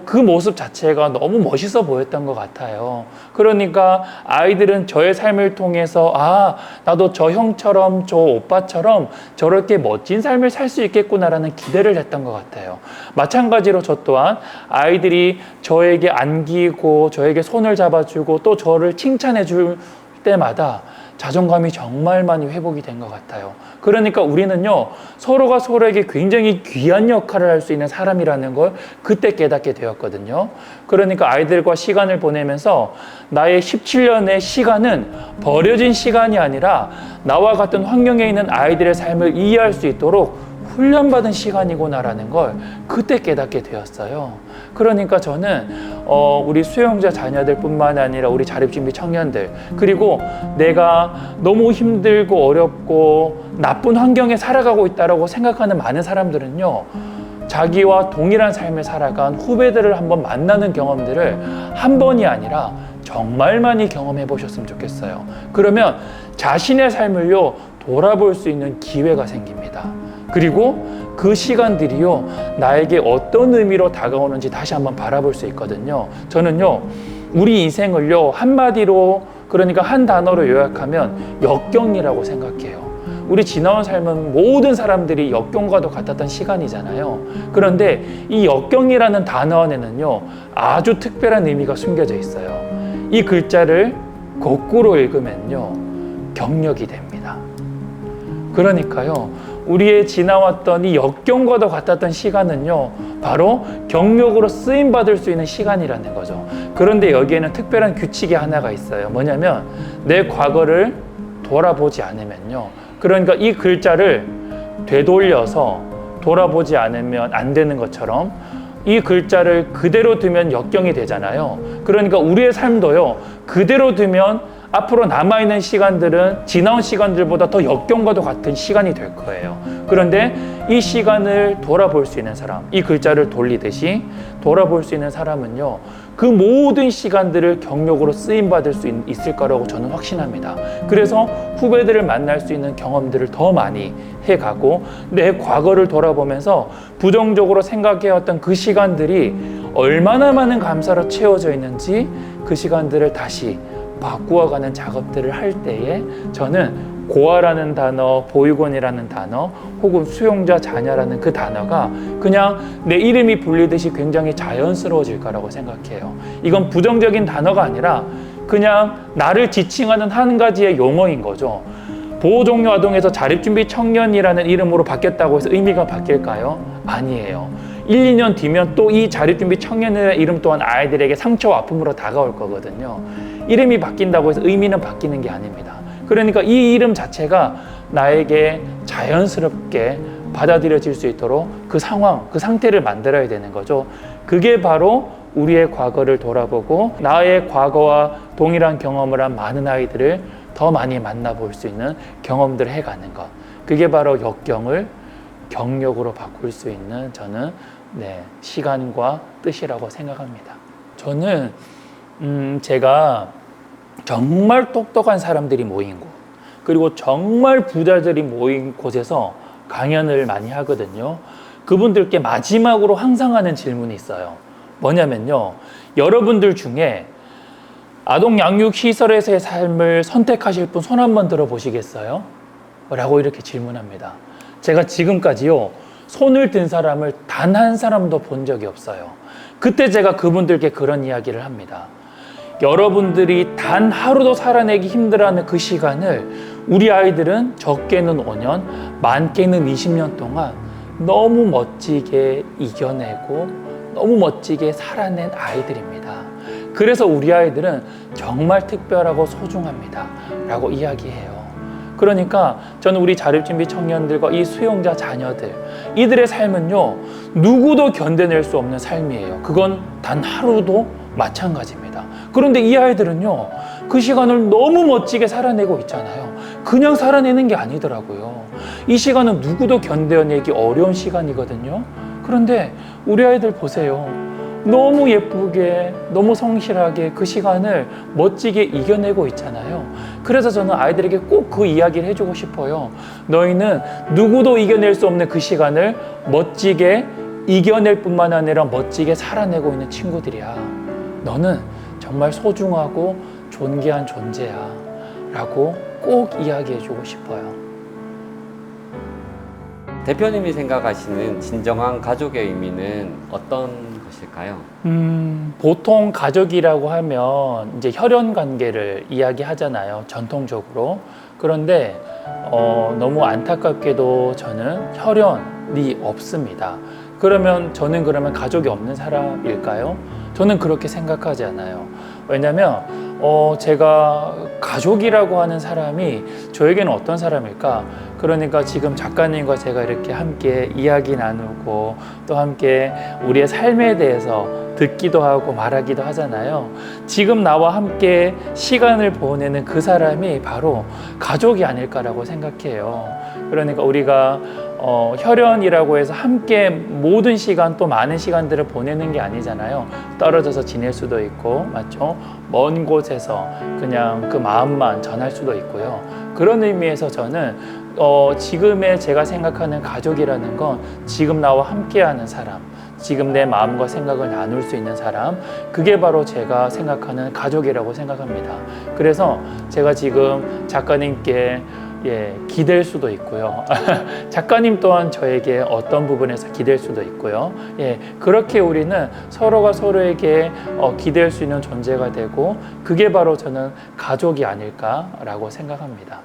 그 모습 자체가 너무 멋있어 보였던 것 같아요. 그러니까 아이들은 저의 삶을 통해서 나도 저 형처럼 저 오빠처럼 저렇게 멋진 삶을 살 수 있겠구나라는 기대를 했던 것 같아요. 마찬가지로 저 또한 아이들이 저에게 안기고 저에게 손을 잡아주고 또 저를 칭찬해 줄 때마다 자존감이 정말 많이 회복이 된 것 같아요. 그러니까 우리는요, 서로가 서로에게 굉장히 귀한 역할을 할 수 있는 사람이라는 걸 그때 깨닫게 되었거든요. 그러니까 아이들과 시간을 보내면서 나의 17년의 시간은 버려진 시간이 아니라 나와 같은 환경에 있는 아이들의 삶을 이해할 수 있도록 훈련받은 시간이구나라는 걸 그때 깨닫게 되었어요. 그러니까 저는 우리 수용자 자녀들뿐만 아니라 우리 자립준비 청년들, 그리고 내가 너무 힘들고 어렵고 나쁜 환경에 살아가고 있다고 생각하는 많은 사람들은요, 자기와 동일한 삶을 살아간 후배들을 한번 만나는 경험들을 한 번이 아니라 정말 많이 경험해 보셨으면 좋겠어요. 그러면 자신의 삶을요 돌아볼 수 있는 기회가 생깁니다. 그리고 그 시간들이요 나에게 어떤 의미로 다가오는지 다시 한번 바라볼 수 있거든요. 저는요 우리 인생을요 한마디로, 그러니까 한 단어로 요약하면 역경이라고 생각해요. 우리 지나온 삶은 모든 사람들이 역경과도 같았던 시간이잖아요. 그런데 이 역경이라는 단어 안에는요 아주 특별한 의미가 숨겨져 있어요. 이 글자를 거꾸로 읽으면요 경력이 됩니다. 그러니까요 우리의 지나왔던 이 역경과도 같았던 시간은요 바로 경력으로 쓰임받을 수 있는 시간이라는 거죠. 그런데 여기에는 특별한 규칙이 하나가 있어요. 뭐냐면 내 과거를 돌아보지 않으면요, 그러니까 이 글자를 되돌려서 돌아보지 않으면 안 되는 것처럼 이 글자를 그대로 두면 역경이 되잖아요. 그러니까 우리의 삶도요 그대로 두면 앞으로 남아있는 시간들은 지나온 시간들보다 더 역경과도 같은 시간이 될 거예요. 그런데 이 시간을 돌아볼 수 있는 사람, 이 글자를 돌리듯이 돌아볼 수 있는 사람은요 그 모든 시간들을 경력으로 쓰임받을 수 있을 거라고 저는 확신합니다. 그래서 후배들을 만날 수 있는 경험들을 더 많이 해가고 내 과거를 돌아보면서 부정적으로 생각해왔던 그 시간들이 얼마나 많은 감사로 채워져 있는지 그 시간들을 다시 바꾸어가는 작업들을 할 때에 저는 고아라는 단어, 보육원이라는 단어, 혹은 수용자 자녀라는 그 단어가 그냥 내 이름이 불리듯이 굉장히 자연스러워질 거라고 생각해요. 이건 부정적인 단어가 아니라 그냥 나를 지칭하는 한 가지의 용어인 거죠. 보호종료 아동에서 자립준비 청년이라는 이름으로 바뀌었다고 해서 의미가 바뀔까요? 아니에요. 1, 2년 뒤면 또 이 자립준비 청년의 이름 또한 아이들에게 상처와 아픔으로 다가올 거거든요. 이름이 바뀐다고 해서 의미는 바뀌는 게 아닙니다. 그러니까 이 이름 자체가 나에게 자연스럽게 받아들여질 수 있도록 그 상황, 그 상태를 만들어야 되는 거죠. 그게 바로 우리의 과거를 돌아보고 나의 과거와 동일한 경험을 한 많은 아이들을 더 많이 만나볼 수 있는 경험들을 해가는 것. 그게 바로 역경을 경력으로 바꿀 수 있는 저는 시간과 뜻이라고 생각합니다. 저는 제가 정말 똑똑한 사람들이 모인 곳, 그리고 정말 부자들이 모인 곳에서 강연을 많이 하거든요. 그분들께 마지막으로 항상 하는 질문이 있어요. 뭐냐면요, 여러분들 중에 아동 양육 시설에서의 삶을 선택하실 분 손 한번 들어보시겠어요? 라고 이렇게 질문합니다. 제가 지금까지요 손을 든 사람을 단 한 사람도 본 적이 없어요. 그때 제가 그분들께 그런 이야기를 합니다. 여러분들이 단 하루도 살아내기 힘들어하는 그 시간을 우리 아이들은 적게는 5년, 많게는 20년 동안 너무 멋지게 이겨내고 너무 멋지게 살아낸 아이들입니다. 그래서 우리 아이들은 정말 특별하고 소중합니다 라고 이야기해요. 그러니까 저는 우리 자립준비 청년들과 이 수용자 자녀들, 이들의 삶은요 누구도 견뎌낼 수 없는 삶이에요. 그건 단 하루도 마찬가지입니다. 그런데 이 아이들은요 그 시간을 너무 멋지게 살아내고 있잖아요. 그냥 살아내는 게 아니더라고요. 이 시간은 누구도 견뎌내기 어려운 시간이거든요. 그런데 우리 아이들 보세요. 너무 예쁘게, 너무 성실하게 그 시간을 멋지게 이겨내고 있잖아요. 그래서 저는 아이들에게 꼭 그 이야기를 해주고 싶어요. 너희는 누구도 이겨낼 수 없는 그 시간을 멋지게 이겨낼 뿐만 아니라 멋지게 살아내고 있는 친구들이야. 너는 정말 소중하고 존귀한 존재야 라고 꼭 이야기해주고 싶어요. 대표님이 생각하시는 진정한 가족의 의미는 어떤 것일까요? 보통 가족이라고 하면 이제 혈연 관계를 이야기하잖아요, 전통적으로. 그런데 너무 안타깝게도 저는 혈연이 없습니다. 그러면 저는 가족이 없는 사람일까요? 저는 그렇게 생각하지 않아요. 왜냐면 제가 가족이라고 하는 사람이 저에게는 어떤 사람일까? 그러니까 지금 작가님과 제가 이렇게 함께 이야기 나누고 또 함께 우리의 삶에 대해서 듣기도 하고 말하기도 하잖아요. 지금 나와 함께 시간을 보내는 그 사람이 바로 가족이 아닐까라고 생각해요. 그러니까 우리가 혈연이라고 해서 함께 모든 시간 또 많은 시간들을 보내는 게 아니잖아요. 떨어져서 지낼 수도 있고, 맞죠? 먼 곳에서 그냥 그 마음만 전할 수도 있고요. 그런 의미에서 저는 지금의 제가 생각하는 가족이라는 건 지금 나와 함께하는 사람, 지금 내 마음과 생각을 나눌 수 있는 사람, 그게 바로 제가 생각하는 가족이라고 생각합니다. 그래서 제가 지금 작가님께 기댈 수도 있고요. 작가님 또한 저에게 어떤 부분에서 기댈 수도 있고요. 그렇게 우리는 서로가 서로에게 기댈 수 있는 존재가 되고, 그게 바로 저는 가족이 아닐까라고 생각합니다.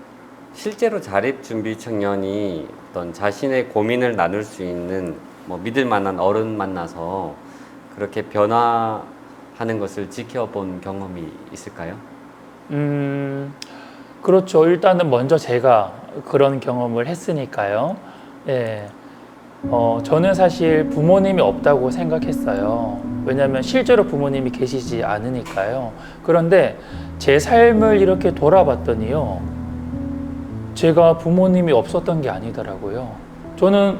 실제로 자립준비 청년이 어떤 자신의 고민을 나눌 수 있는 믿을 만한 어른 만나서 그렇게 변화하는 것을 지켜본 경험이 있을까요? 그렇죠. 일단은 먼저 제가 그런 경험을 했으니까요. 저는 사실 부모님이 없다고 생각했어요. 왜냐하면 실제로 부모님이 계시지 않으니까요. 그런데 제 삶을 이렇게 돌아봤더니요, 제가 부모님이 없었던 게 아니더라고요. 저는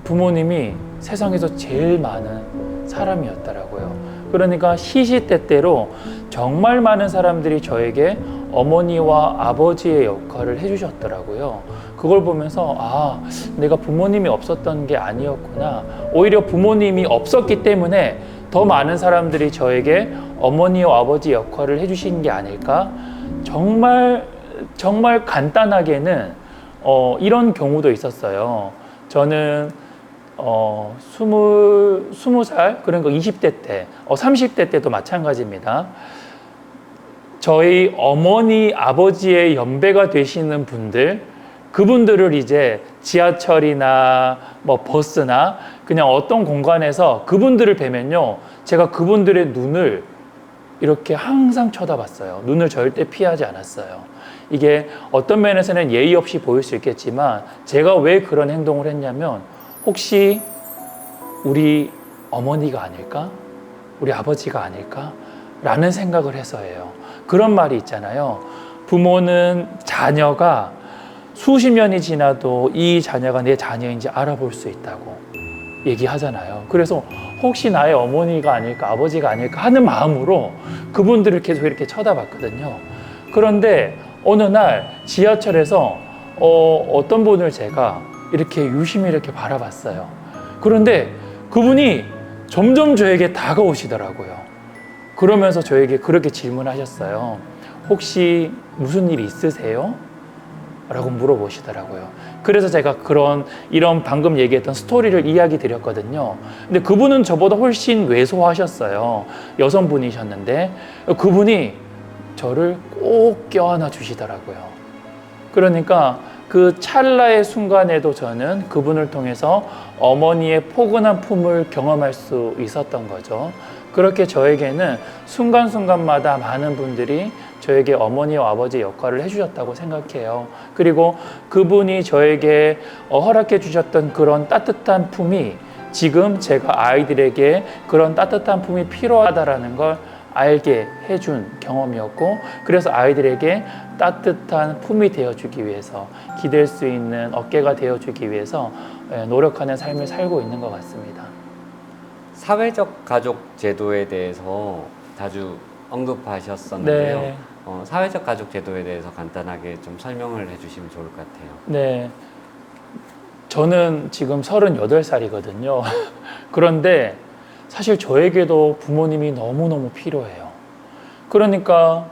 부모님이 세상에서 제일 많은 사람이었더라고요. 그러니까 시시때때로 정말 많은 사람들이 저에게 어머니와 아버지의 역할을 해주셨더라고요. 그걸 보면서 내가 부모님이 없었던 게 아니었구나. 오히려 부모님이 없었기 때문에 더 많은 사람들이 저에게 어머니와 아버지 역할을 해주신 게 아닐까. 정말 간단하게는 이런 경우도 있었어요. 저는 20살, 그러니까 20대 때, 30대 때도 마찬가지입니다. 저희 어머니, 아버지의 연배가 되시는 분들, 그분들을 이제 지하철이나 버스나 그냥 어떤 공간에서 그분들을 뵈면요, 제가 그분들의 눈을 이렇게 항상 쳐다봤어요. 눈을 절대 피하지 않았어요. 이게 어떤 면에서는 예의 없이 보일 수 있겠지만, 제가 왜 그런 행동을 했냐면, 혹시 우리 어머니가 아닐까? 우리 아버지가 아닐까? 라는 생각을 해서예요. 그런 말이 있잖아요. 부모는 자녀가 수십 년이 지나도 이 자녀가 내 자녀인지 알아볼 수 있다고 얘기하잖아요. 그래서 혹시 나의 어머니가 아닐까, 아버지가 아닐까 하는 마음으로 그분들을 계속 이렇게 쳐다봤거든요. 그런데 어느 날 지하철에서 어떤 분을 제가 이렇게 유심히 이렇게 바라봤어요. 그런데 그분이 점점 저에게 다가오시더라고요. 그러면서 저에게 그렇게 질문하셨어요. 혹시 무슨 일 있으세요? 라고 물어보시더라고요. 그래서 제가 이런 방금 얘기했던 스토리를 이야기 드렸거든요. 근데 그분은 저보다 훨씬 왜소하셨어요. 여성분이셨는데 그분이 저를 꼭 껴안아 주시더라고요. 그러니까 그 찰나의 순간에도 저는 그분을 통해서 어머니의 포근한 품을 경험할 수 있었던 거죠. 그렇게 저에게는 순간순간마다 많은 분들이 저에게 어머니와 아버지 역할을 해주셨다고 생각해요. 그리고 그분이 저에게 허락해 주셨던 그런 따뜻한 품이 지금 제가 아이들에게 그런 따뜻한 품이 필요하다라는 걸 알게 해준 경험이었고, 그래서 아이들에게 따뜻한 품이 되어주기 위해서, 기댈 수 있는 어깨가 되어주기 위해서 노력하는 삶을 살고 있는 것 같습니다. 사회적 가족 제도에 대해서 자주 언급하셨었는데요. 네. 사회적 가족 제도에 대해서 간단하게 좀 설명을 해주시면 좋을 것 같아요. 네. 저는 지금 38살이거든요. 그런데 사실 저에게도 부모님이 너무너무 필요해요. 그러니까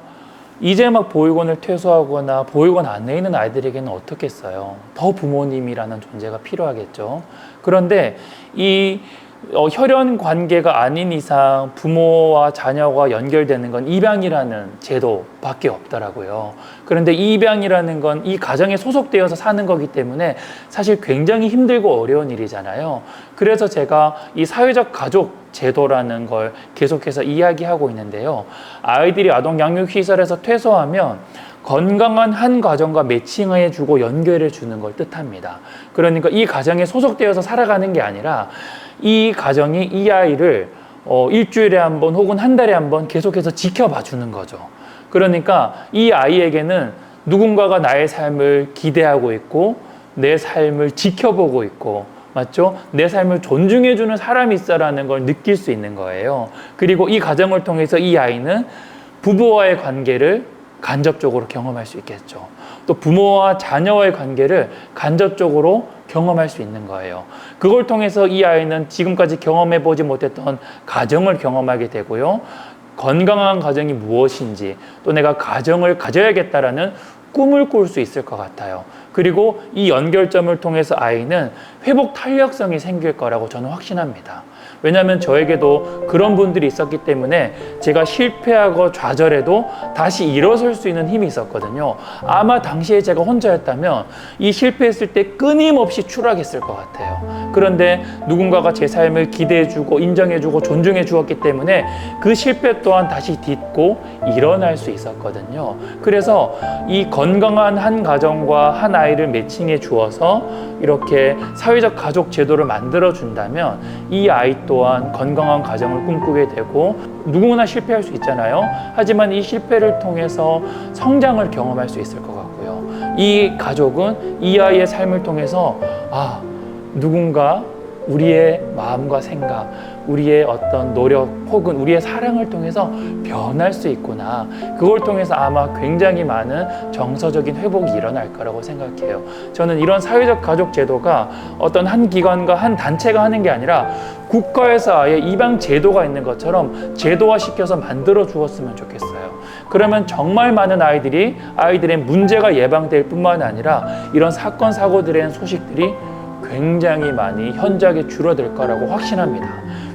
이제 막 보육원을 퇴소하거나 보육원 안에 있는 아이들에게는 어떻겠어요? 더 부모님이라는 존재가 필요하겠죠. 그런데 이 혈연 관계가 아닌 이상 부모와 자녀가 연결되는 건 입양이라는 제도밖에 없더라고요. 그런데 입양이라는 건 이 가정에 소속되어서 사는 거기 때문에 사실 굉장히 힘들고 어려운 일이잖아요. 그래서 제가 이 사회적 가족 제도라는 걸 계속해서 이야기하고 있는데요. 아이들이 아동 양육시설에서 퇴소하면 건강한 한 가정과 매칭해주고 연결해주는 걸 뜻합니다. 그러니까 이 가정에 소속되어서 살아가는 게 아니라 이 가정이 이 아이를 일주일에 한 번 혹은 한 달에 한 번 계속해서 지켜봐 주는 거죠. 그러니까 이 아이에게는 누군가가 나의 삶을 기대하고 있고 내 삶을 지켜보고 있고, 맞죠? 내 삶을 존중해주는 사람이 있어라는 걸 느낄 수 있는 거예요. 그리고 이 가정을 통해서 이 아이는 부부와의 관계를 간접적으로 경험할 수 있겠죠. 또 부모와 자녀와의 관계를 간접적으로 경험할 수 있는 거예요. 그걸 통해서 이 아이는 지금까지 경험해보지 못했던 가정을 경험하게 되고요. 건강한 가정이 무엇인지, 또 내가 가정을 가져야겠다라는 꿈을 꿀 수 있을 것 같아요. 그리고 이 연결점을 통해서 아이는 회복 탄력성이 생길 거라고 저는 확신합니다. 왜냐하면 저에게도 그런 분들이 있었기 때문에 제가 실패하고 좌절해도 다시 일어설 수 있는 힘이 있었거든요. 아마 당시에 제가 혼자였다면 이 실패했을 때 끊임없이 추락했을 것 같아요. 그런데 누군가가 제 삶을 기대해주고 인정해주고 존중해 주었기 때문에 그 실패 또한 다시 딛고 일어날 수 있었거든요. 그래서 이 건강한 한 가정과 한 아이를 매칭해 주어서 이렇게 사회적 가족 제도를 만들어 준다면 이 아이 또한 건강한 가정을 꿈꾸게 되고, 누구나 실패할 수 있잖아요. 하지만 이 실패를 통해서 성장을 경험할 수 있을 것 같고요. 이 가족은 이 아이의 삶을 통해서 누군가 우리의 마음과 생각, 우리의 어떤 노력 혹은 우리의 사랑을 통해서 변할 수 있구나. 그걸 통해서 아마 굉장히 많은 정서적인 회복이 일어날 거라고 생각해요. 저는 이런 사회적 가족 제도가 어떤 한 기관과 한 단체가 하는 게 아니라 국가에서 아예 입양 제도가 있는 것처럼 제도화시켜서 만들어 주었으면 좋겠어요. 그러면 정말 많은 아이들의 문제가 예방될 뿐만 아니라 이런 사건, 사고들의 소식들이 굉장히 많이 현저하게 줄어들 거라고 확신합니다.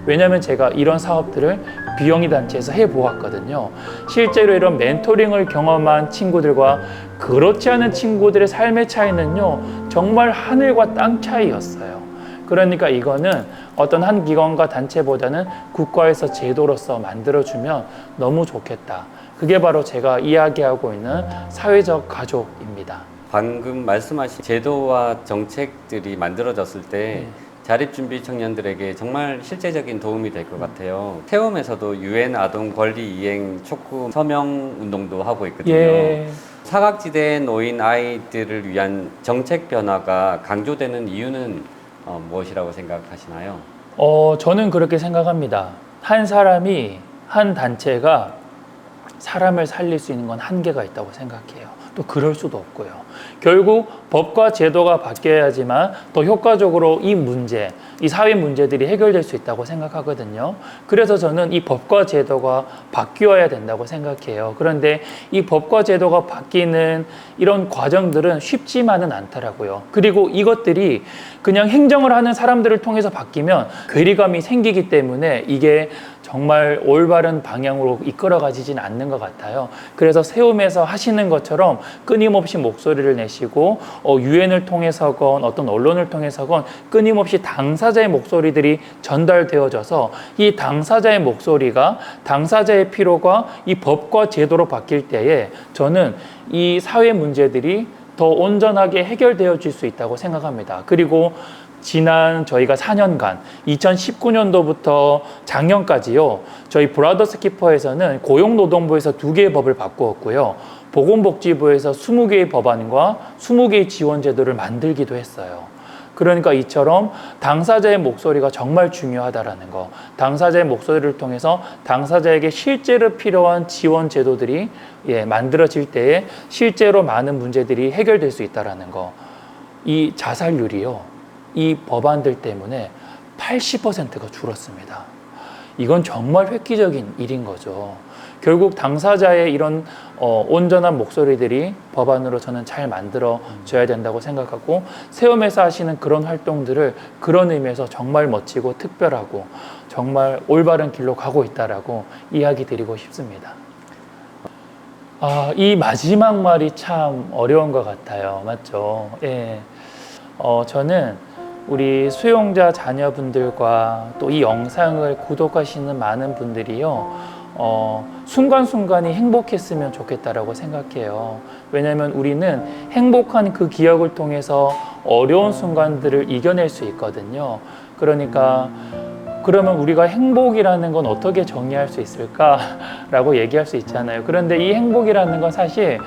왜냐하면 제가 이런 사업들을 비영리 단체에서 해보았거든요. 실제로 이런 멘토링을 경험한 친구들과 그렇지 않은 친구들의 삶의 차이는요, 정말 하늘과 땅 차이였어요. 그러니까 이거는 어떤 한 기관과 단체보다는 국가에서 제도로서 만들어주면 너무 좋겠다. 그게 바로 제가 이야기하고 있는 사회적 가족입니다. 방금 말씀하신 제도와 정책들이 만들어졌을 때 자립준비 청년들에게 정말 실제적인 도움이 될 것 같아요. 태움에서도 유엔 아동 권리 이행 촉구 서명 운동도 하고 있거든요. 사각지대에 놓인 아이들을 위한 정책 변화가 강조되는 이유는 무엇이라고 생각하시나요? 저는 그렇게 생각합니다. 한 사람이, 한 단체가 사람을 살릴 수 있는 건 한계가 있다고 생각해요. 또 그럴 수도 없고요. 결국 법과 제도가 바뀌어야지만 더 효과적으로 이 문제, 이 사회 문제들이 해결될 수 있다고 생각하거든요. 그래서 저는 이 법과 제도가 바뀌어야 된다고 생각해요. 그런데 이 법과 제도가 바뀌는 이런 과정들은 쉽지만은 않더라고요. 그리고 이것들이 그냥 행정을 하는 사람들을 통해서 바뀌면 괴리감이 생기기 때문에 이게 정말 올바른 방향으로 이끌어가지진 않는 것 같아요. 그래서 세움에서 하시는 것처럼 끊임없이 목소리를 내시고 유엔을 통해서건 어떤 언론을 통해서건 끊임없이 당사자의 목소리들이 전달되어져서 이 당사자의 목소리가, 당사자의 피로가 이 법과 제도로 바뀔 때에 저는 이 사회 문제들이 더 온전하게 해결되어질 수 있다고 생각합니다. 그리고 지난 저희가 4년간 2019년도부터 작년까지요, 저희 브라더스 키퍼에서는 고용노동부에서 2개의 법을 바꾸었고요, 보건복지부에서 20개의 법안과 20개의 지원제도를 만들기도 했어요. 그러니까 이처럼 당사자의 목소리가 정말 중요하다라는 거, 당사자의 목소리를 통해서 당사자에게 실제로 필요한 지원 제도들이 만들어질 때에 실제로 많은 문제들이 해결될 수 있다라는 거. 이 자살률이요, 이 법안들 때문에 80%가 줄었습니다. 이건 정말 획기적인 일인 거죠. 결국 당사자의 이런 온전한 목소리들이 법안으로 저는 잘 만들어져야 된다고 생각하고, 세움에서 하시는 그런 활동들을 그런 의미에서 정말 멋지고 특별하고 정말 올바른 길로 가고 있다라고 이야기 드리고 싶습니다. 이 마지막 말이 참 어려운 것 같아요. 맞죠? 예. 저는 우리 수용자 자녀분들과 또 이 영상을 구독하시는 많은 분들이요, 순간순간이 행복했으면 좋겠다라고 생각해요. 왜냐하면 우리는 행복한 그 기억을 통해서 어려운 순간들을 이겨낼 수 있거든요. 그러니까 그러면 우리가 행복이라는 건 어떻게 정의할 수 있을까라고 얘기할 수 있잖아요. 그런데 이 행복이라는 건 사실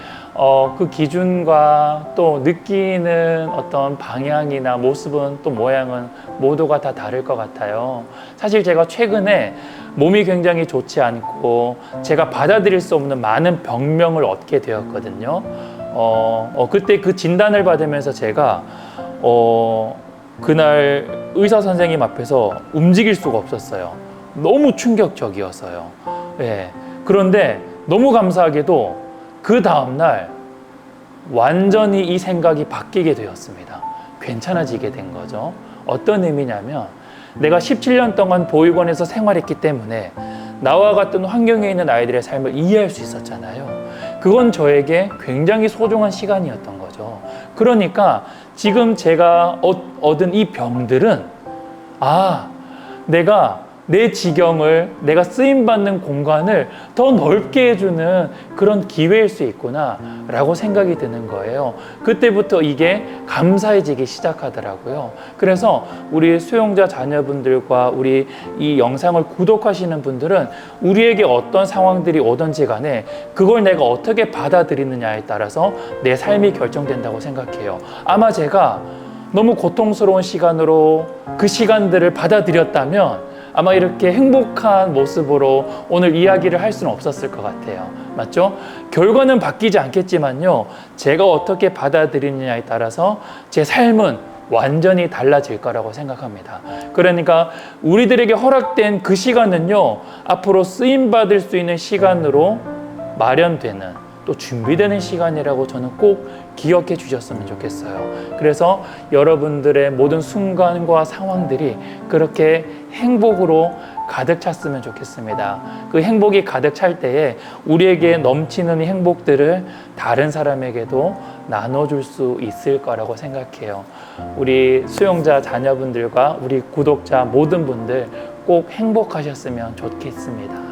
그 기준과 또 느끼는 어떤 방향이나 모습은 또 모양은 모두가 다 다를 것 같아요. 사실 제가 최근에 몸이 굉장히 좋지 않고 제가 받아들일 수 없는 많은 병명을 얻게 되었거든요. 그때 그 진단을 받으면서 제가 그날 의사 선생님 앞에서 움직일 수가 없었어요. 너무 충격적이었어요. 예. 그런데 너무 감사하게도 그 다음날 완전히 이 생각이 바뀌게 되었습니다. 괜찮아지게 된 거죠. 어떤 의미냐면 내가 17년 동안 보육원에서 생활했기 때문에 나와 같은 환경에 있는 아이들의 삶을 이해할 수 있었잖아요. 그건 저에게 굉장히 소중한 시간이었던 거죠. 그러니까 지금 제가 얻은 이 병들은 내가 내 지경을, 내가 쓰임받는 공간을 더 넓게 해주는 그런 기회일 수 있구나 라고 생각이 드는 거예요. 그때부터 이게 감사해지기 시작하더라고요. 그래서 우리 수용자 자녀분들과 우리 이 영상을 구독하시는 분들은 우리에게 어떤 상황들이 오든지 간에 그걸 내가 어떻게 받아들이느냐에 따라서 내 삶이 결정된다고 생각해요. 아마 제가 너무 고통스러운 시간으로 그 시간들을 받아들였다면 아마 이렇게 행복한 모습으로 오늘 이야기를 할 수는 없었을 것 같아요. 맞죠? 결과는 바뀌지 않겠지만요. 제가 어떻게 받아들이느냐에 따라서 제 삶은 완전히 달라질 거라고 생각합니다. 그러니까 우리들에게 허락된 그 시간은요. 앞으로 쓰임받을 수 있는 시간으로 마련되는 또 준비되는 시간이라고 저는 꼭 기억해 주셨으면 좋겠어요. 그래서 여러분들의 모든 순간과 상황들이 그렇게 행복으로 가득 찼으면 좋겠습니다. 그 행복이 가득 찰 때에 우리에게 넘치는 이 행복들을 다른 사람에게도 나눠줄 수 있을 거라고 생각해요. 우리 수용자 자녀분들과 우리 구독자 모든 분들 꼭 행복하셨으면 좋겠습니다.